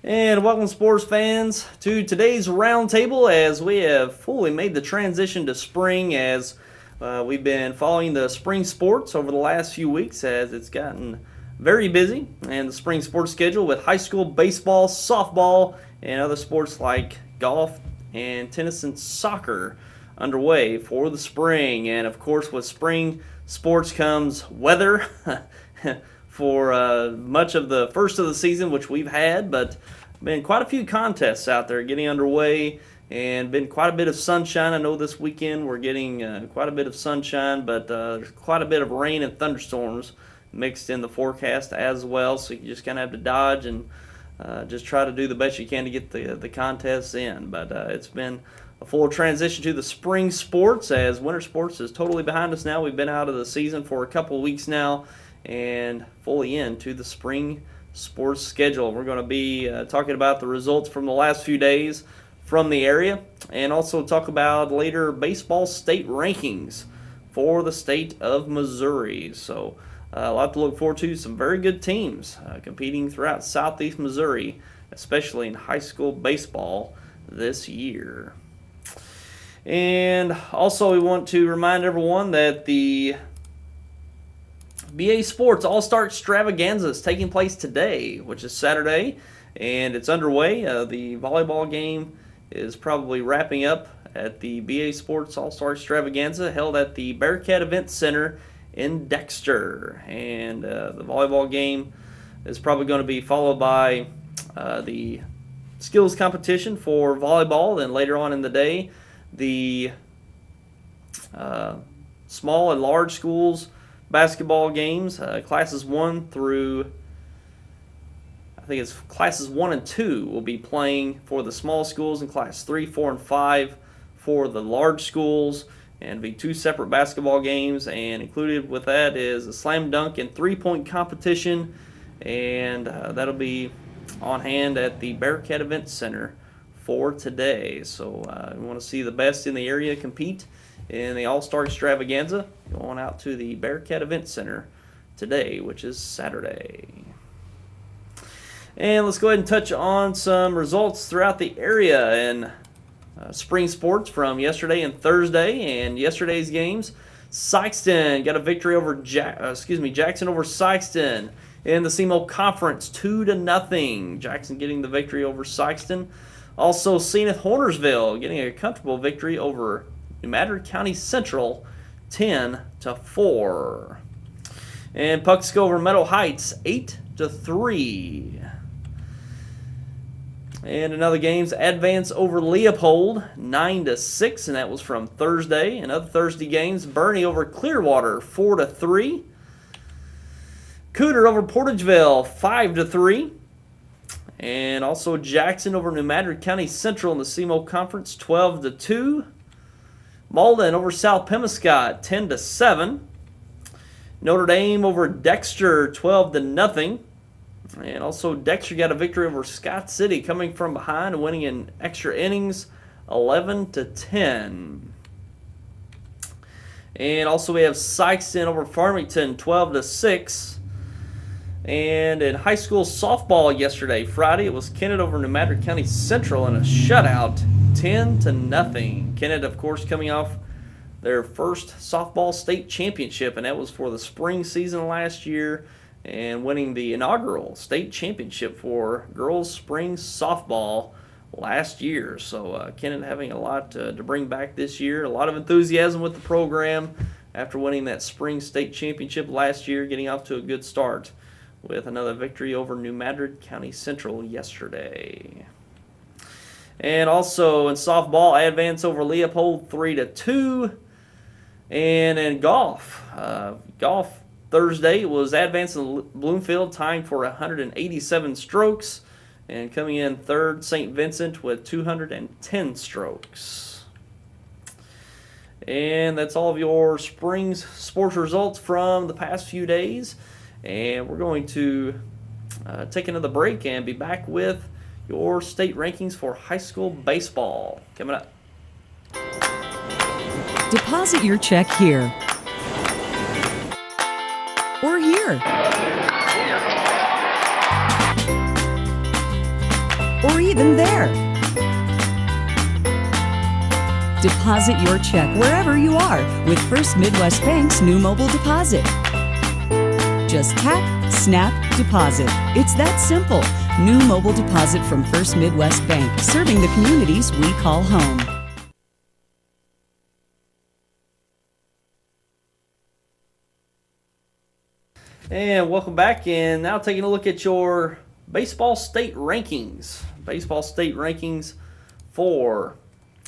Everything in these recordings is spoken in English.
And welcome, sports fans, to today's roundtable as we have fully made the transition to spring as we've been following the spring sports over the last few weeks as it's gotten very busy. And the spring sports schedule with high school baseball, softball, and other sports like golf and tennis and soccer underway for the spring. And of course, with spring sports comes weather. For much of the first of the season, which we've had, but been quite a few contests out there getting underway and been quite a bit of sunshine. I know this weekend we're getting quite a bit of sunshine, but there's quite a bit of rain and thunderstorms mixed in the forecast as well, so you just kind of have to dodge and just try to do the best you can to get the contests in. But it's been a full transition to the spring sports as winter sports is totally behind us now. We've been out of the season for a couple of weeks now and fully into the spring sports schedule. We're going to be talking about the results from the last few days from the area and also talk about later baseball state rankings for the state of Missouri. So a lot to look forward to. Some very good teams competing throughout southeast Missouri, especially in high school baseball this year. And also we want to remind everyone that the BA Sports All-Star Extravaganza is taking place today, which is Saturday, and it's underway. The volleyball game is probably wrapping up at the BA Sports All-Star Extravaganza held at the Bearcat Event Center in Dexter. And the volleyball game is probably going to be followed by the skills competition for volleyball. Then later on in the day, the small and large schools basketball games, classes 1 through, I think it's classes 1 and 2 will be playing for the small schools, and class 3, 4, and 5 for the large schools, and be 2 separate basketball games. And included with that is a slam dunk and 3-point competition, and that'll be on hand at the Bearcat Event Center for today. So we want to see the best in the area compete in the All-Star Extravaganza, going out to the Bearcat Event Center today, which is Saturday. And let's go ahead and touch on some results throughout the area in spring sports from yesterday and Thursday. And yesterday's games, Sikeston got a victory over Jackson over Sikeston in the SEMO Conference 2-0. Jackson getting the victory over Sikeston. Also, Zenith Hornersville getting a comfortable victory over New Madrid County Central 10-4. And Puxco over Meadow Heights 8-3. And in other games, Advance over Leopold 9-6, and that was from Thursday. In other Thursday games, Bernie over Clearwater 4-3. Cooter over Portageville 5-3. And also Jackson over New Madrid County Central in the SEMO Conference 12-2. Malden over South Pemiscot 10-7. Notre Dame over Dexter 12-0. And also Dexter got a victory over Scott City coming from behind and winning in extra innings 11-10. And also we have Sikeston over Farmington 12-6. And in high school softball yesterday, Friday, it was Kennett over New Madrid County Central in a shutout 10-0. Kennett, of course, coming off their first softball state championship, and that was for the spring season last year, and winning the inaugural state championship for girls spring softball last year. So Kennett having a lot to bring back this year. A lot of enthusiasm with the program after winning that spring state championship last year, getting off to a good start with another victory over New Madrid County Central yesterday. And also in softball, Advance over Leopold 3-2. And in golf, Thursday was Advance in Bloomfield tying for 187 strokes. And coming in third, St. Vincent with 210 strokes. And that's all of your spring sports results from the past few days. And we're going to take another break and be back with your state rankings for high school baseball coming up. Deposit your check here or here. even there. Deposit your check wherever you are with First Midwest Bank's new mobile deposit. Just tap, snap, deposit. It's that simple. New mobile deposit from First Midwest Bank, serving the communities we call home. And welcome back, and now taking a look at your baseball state rankings. Baseball state rankings for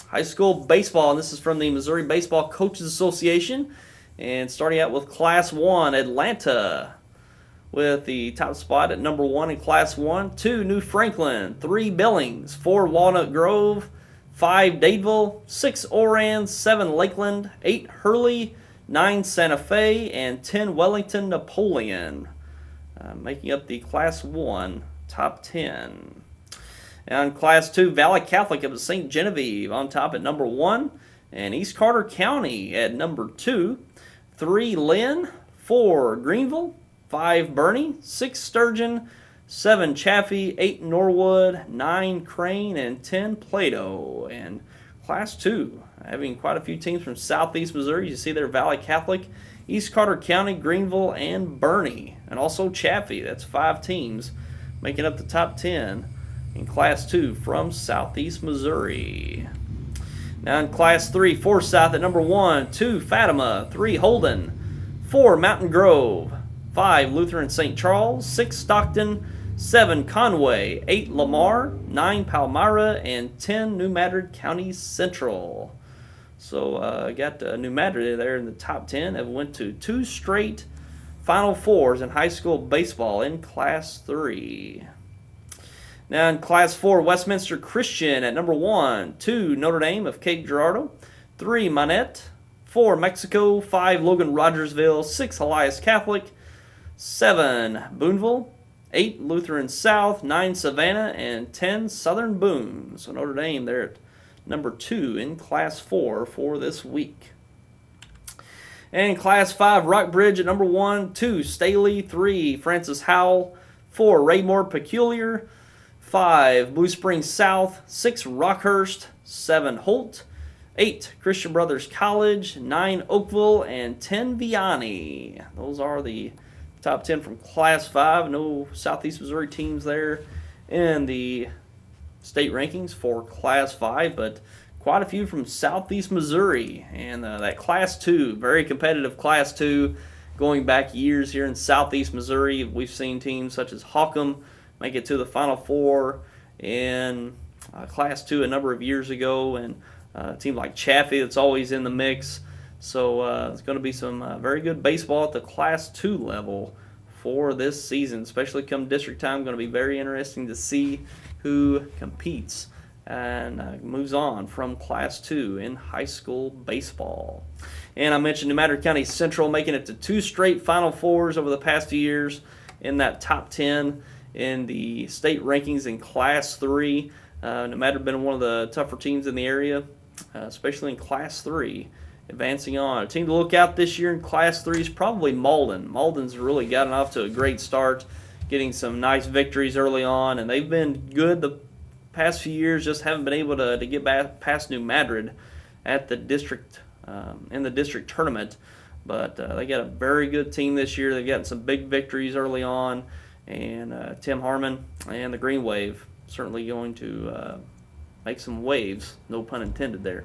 high school baseball, and this is from the Missouri Baseball Coaches Association. And starting out with Class 1, Atlanta with the top spot at number 1 in Class 1. 2, New Franklin. 3, Billings. 4, Walnut Grove. 5, Dadeville. 6, Oran. 7, Lakeland. 8, Hurley. 9, Santa Fe. And 10, Wellington Napoleon. Making up the Class 1 top 10. And Class 2, Valley Catholic of St. Genevieve on top at number 1. And East Carter County at number 2. 3, Lynn. 4, Greenville. 5, Bernie. 6, Sturgeon. 7, Chaffee. 8, Norwood. 9, Crane. And 10, Plato. And Class 2, having quite a few teams from southeast Missouri. You see there Valley Catholic, East Carter County, Greenville, and Bernie. And also Chaffee. That's 5 teams making up the top 10 in Class 2 from southeast Missouri. Now in Class 3, Forsyth at number 1, 2, Fatima, 3, Holden, 4, Mountain Grove, 5, Lutheran St. Charles, 6, Stockton, 7, Conway, 8, Lamar, 9, Palmyra, and 10, New Madrid County Central. So got New Madrid there in the top 10. Have went to 2 straight Final Fours in high school baseball in Class 3. Now in Class 4, Westminster Christian at number 1, 2, Notre Dame of Cape Girardeau, 3, Monette, 4, Mexico, 5, Logan Rogersville, 6, Elias Catholic, 7, Boonville, 8, Lutheran South, 9, Savannah, and 10, Southern Boone. So Notre Dame there at number 2 in Class 4 for this week. And in Class 5, Rockbridge at number 1, 2, Staley, 3, Francis Howell, 4, Raymore Peculiar, 5, Blue Springs South, 6, Rockhurst, 7, Holt, 8, Christian Brothers College, 9, Oakville, and 10, Vianney. Those are the top 10 from Class 5. No southeast Missouri teams there in the state rankings for Class 5, but quite a few from southeast Missouri. And that Class 2, very competitive Class 2, going back years here in southeast Missouri. We've seen teams such as Hawcom make it to the Final Four in Class 2 a number of years ago, and a team like Chaffee that's always in the mix. So it's going to be some very good baseball at the Class 2 level for this season, especially come district time. Going to be very interesting to see who competes and moves on from Class 2 in high school baseball. And I mentioned New Madrid County Central making it to 2 straight Final Fours over the past few years in that top 10 in the state rankings in Class 3. New Madrid been one of the tougher teams in the area, especially in Class 3. Advancing on. A team to look out this year in Class 3 is probably Malden. Malden's really gotten off to a great start, getting some nice victories early on, and they've been good the past few years, just haven't been able to get back past New Madrid at the district in the district tournament. But they got a very good team this year. They've gotten some big victories early on, and Tim Harmon and the Green Wave certainly going to make some waves, no pun intended there.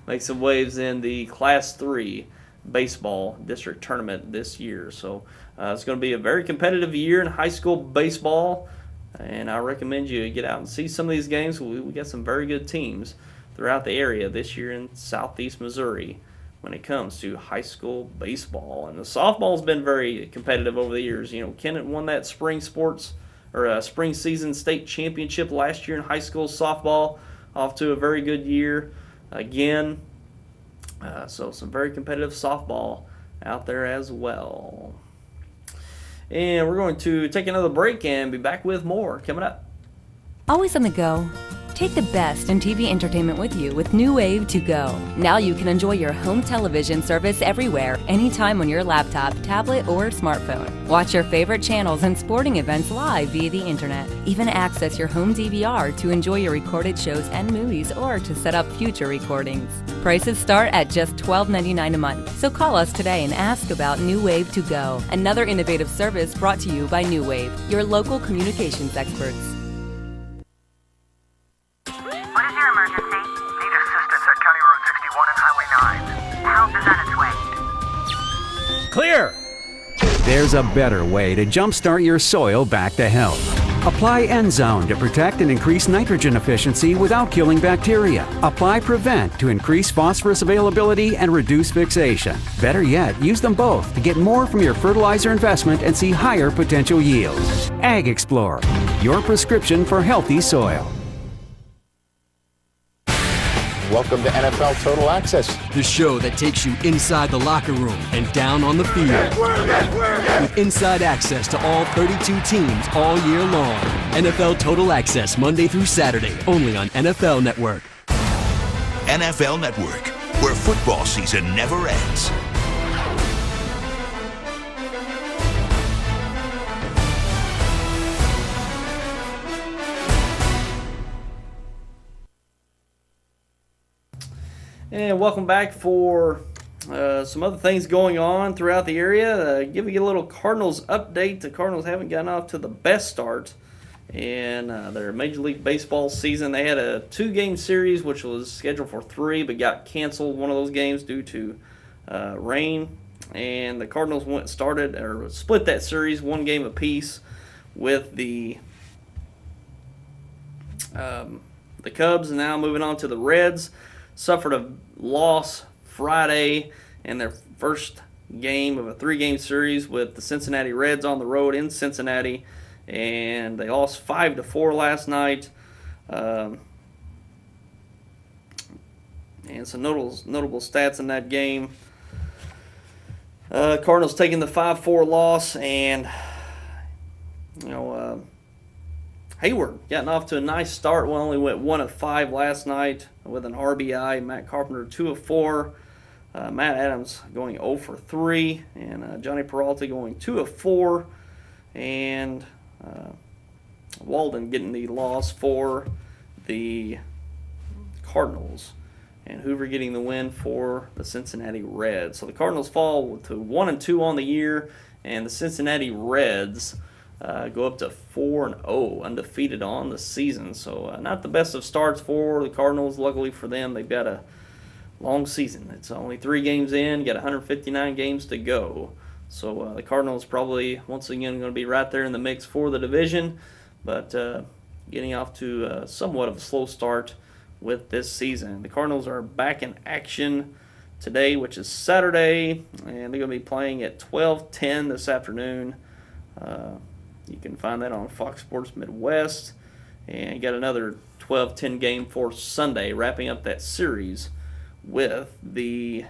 Make some waves in the Class 3 baseball district tournament this year. So it's going to be a very competitive year in high school baseball, and I recommend you get out and see some of these games. We got some very good teams throughout the area this year in southeast Missouri when it comes to high school baseball. And the softball's been very competitive over the years. You know, Kennett won that spring season state championship last year in high school softball, off to a very good year again. So some very competitive softball out there as well. And we're going to take another break and be back with more coming up. Always on the go? Take the best in TV entertainment with you with New Wave to Go. Now you can enjoy your home television service everywhere, anytime on your laptop, tablet, or smartphone. Watch your favorite channels and sporting events live via the internet. Even access your home DVR to enjoy your recorded shows and movies or to set up future recordings. Prices start at just $12.99 a month. So call us today and ask about New Wave to Go. Another innovative service brought to you by New Wave, your local communications experts. What is your emergency? Need assistance at County Road 61 and Highway 9. Help is on its way. Clear! There's a better way to jumpstart your soil back to health. Apply Endzone to protect and increase nitrogen efficiency without killing bacteria. Apply Prevent to increase phosphorus availability and reduce fixation. Better yet, use them both to get more from your fertilizer investment and see higher potential yields. Ag Explorer, your prescription for healthy soil. Welcome to NFL Total Access. The show that takes you inside the locker room and down on the field. With inside access to all 32 teams all year long. NFL Total Access Monday through Saturday, only on NFL Network. NFL Network, where football season never ends. And welcome back for some other things going on throughout the area. Give you a little Cardinals update. The Cardinals haven't gotten off to the best start in their Major League Baseball season. They had a 2-game series, which was scheduled for 3, but got canceled one of those games due to rain. And the Cardinals split that series 1 game apiece with the Cubs. And now moving on to the Reds. Suffered a loss Friday in their first game of a 3-game series with the Cincinnati Reds on the road in Cincinnati, and they lost 5-4 last night. And some notable stats in that game. Cardinals taking the 5-4 loss, and Hayward getting off to a nice start. We only went 1 of 5 last night with an RBI. Matt Carpenter 2 of 4. Matt Adams going 0 for 3. And Johnny Peralta going 2 of 4. And Walden getting the loss for the Cardinals. And Hoover getting the win for the Cincinnati Reds. So the Cardinals fall to 1-2 on the year. And the Cincinnati Reds go up to 4-0, undefeated on the season. So not the best of starts for the Cardinals. Luckily for them, they've got a long season. It's only 3 games in, got 159 games to go. So the Cardinals probably, once again, going to be right there in the mix for the division, but getting off to somewhat of a slow start with this season. The Cardinals are back in action today, which is Saturday, and they're going to be playing at 12:10 this afternoon. You can find that on Fox Sports Midwest. And you got another 12:10 game for Sunday, wrapping up that series with the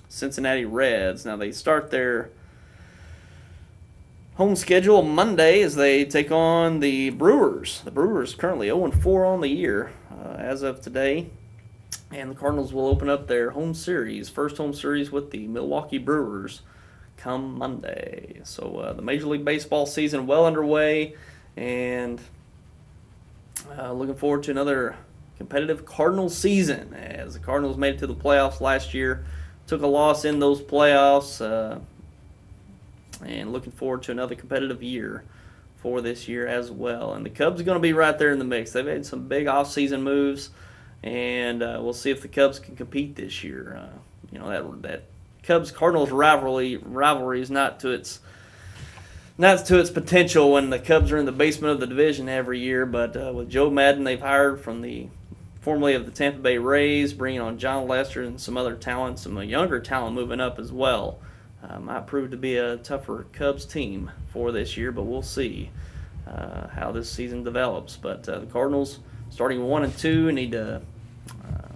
Cincinnati Reds. Now they start their home schedule Monday as they take on the Brewers. The Brewers currently 0-4 on the year as of today. And the Cardinals will open up their first home series with the Milwaukee Brewers come Monday. So the Major League Baseball season well underway, and looking forward to another competitive Cardinals season as the Cardinals made it to the playoffs last year, took a loss in those playoffs, and looking forward to another competitive year for this year as well. And the Cubs are going to be right there in the mix. They've had some big offseason moves, and we'll see if the Cubs can compete this year. That Cubs-Cardinals rivalry is not to its potential when the Cubs are in the basement of the division every year. But with Joe Madden, they've hired from the formerly of the Tampa Bay Rays, bringing on John Lester and some other talent, some younger talent moving up as well. Might prove to be a tougher Cubs team for this year, but we'll see how this season develops. But the Cardinals, starting 1-2, need to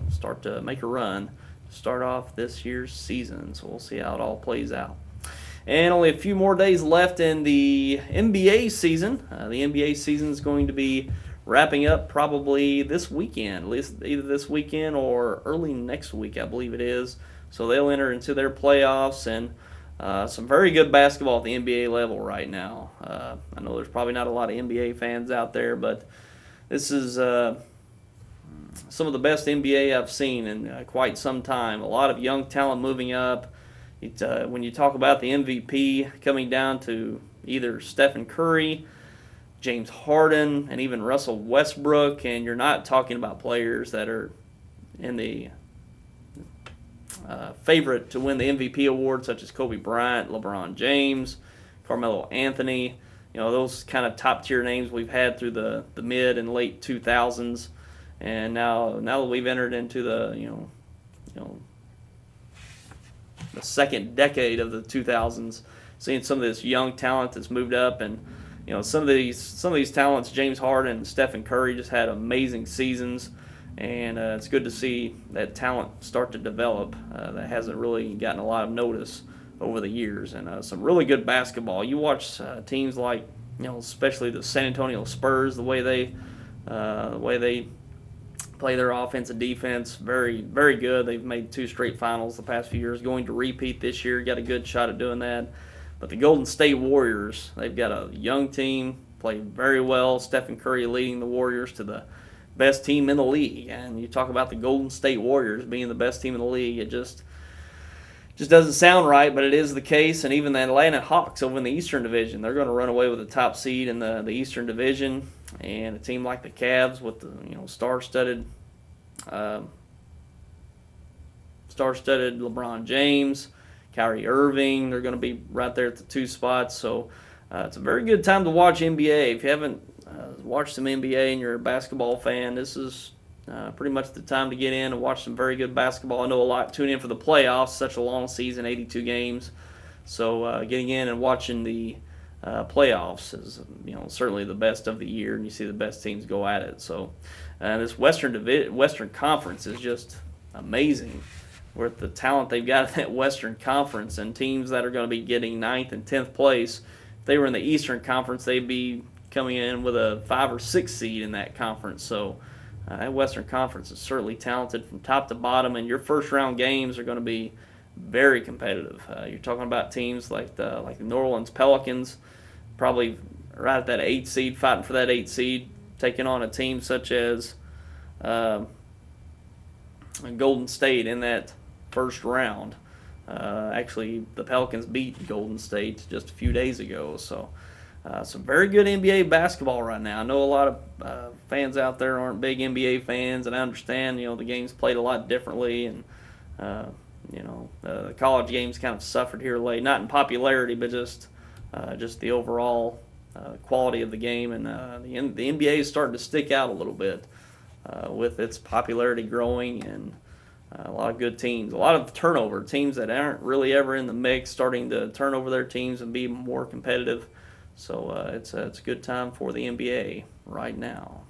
start to make a run start off this year's season. So we'll see how it all plays out. And only a few more days left in the NBA season. The NBA season is going to be wrapping up probably this weekend, at least either this weekend or early next week, I believe it is. So they'll enter into their playoffs, and some very good basketball at the NBA level right now. I know there's probably not a lot of NBA fans out there, but this is some of the best NBA I've seen in quite some time. A lot of young talent moving up. When you talk about the MVP coming down to either Stephen Curry, James Harden, and even Russell Westbrook, and you're not talking about players that are in the favorite to win the MVP award, such as Kobe Bryant, LeBron James, Carmelo Anthony. Those kind of top-tier names we've had through the mid and late 2000s. And now that we've entered into the the second decade of the 2000s, seeing some of this young talent that's moved up, and some of these talents, James Harden and Stephen Curry, just had amazing seasons, and it's good to see that talent start to develop. That hasn't really gotten a lot of notice over the years, and some really good basketball. You watch teams like especially the San Antonio Spurs, the way they play their offense and defense, very, very good. They've made 2 straight finals the past few years, going to repeat this year, got a good shot at doing that. But the Golden State Warriors, they've got a young team, play very well. Stephen Curry leading the Warriors to the best team in the league. And you talk about the Golden State Warriors being the best team in the league, it just doesn't sound right, but it is the case. And even the Atlanta Hawks over in the Eastern Division, they're going to run away with the top seed in the Eastern Division. And a team like the Cavs with the star-studded LeBron James, Kyrie Irving, they're going to be right there at the 2 spots. So it's a very good time to watch NBA. If you haven't watched some NBA and you're a basketball fan, this is pretty much the time to get in and watch some very good basketball. I know a lot tune in for the playoffs, such a long season, 82 games. So getting in and watching the playoffs is certainly the best of the year, and you see the best teams go at it. So this Western Conference is just amazing with the talent they've got in that Western Conference, and teams that are going to be getting 9th and 10th place. If they were in the Eastern Conference, they'd be coming in with a 5 or 6 seed in that conference. So that Western Conference is certainly talented from top to bottom, and your first round games are going to be very competitive. You're talking about teams like the New Orleans Pelicans, probably right at that 8th seed, fighting for that 8th seed, taking on a team such as Golden State in that first round. Actually, the Pelicans beat Golden State just a few days ago. So some very good NBA basketball right now. I know a lot of fans out there aren't big NBA fans, and I understand the game's played a lot differently, and the college games kind of suffered here late, not in popularity, but just the overall quality of the game, and the NBA is starting to stick out a little bit with its popularity growing, and a lot of good teams, a lot of turnover, teams that aren't really ever in the mix starting to turn over their teams and be more competitive. So it's a good time for the NBA right now.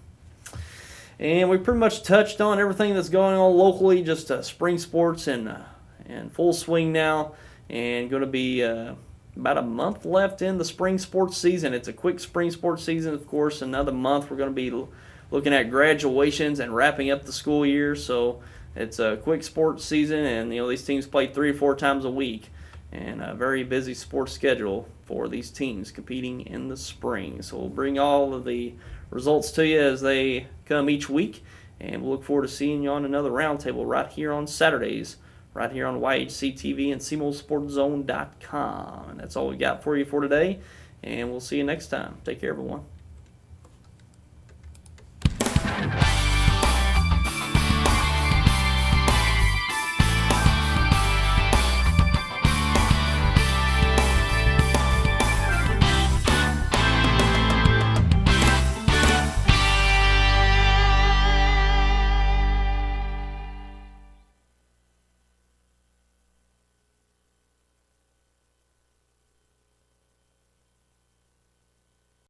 And we pretty much touched on everything that's going on locally, just spring sports in full swing now, and going to be about a month left in the spring sports season. It's a quick spring sports season, of course. Another month we're going to be looking at graduations and wrapping up the school year. So it's a quick sports season, and these teams play 3 or 4 times a week, and a very busy sports schedule for these teams competing in the spring. So we'll bring all of the results to you as they come each week, and we'll look forward to seeing you on another roundtable right here on Saturdays, right here on YHC TV and CMOSportZone.com. And that's all we got for you for today, and we'll see you next time. Take care, everyone.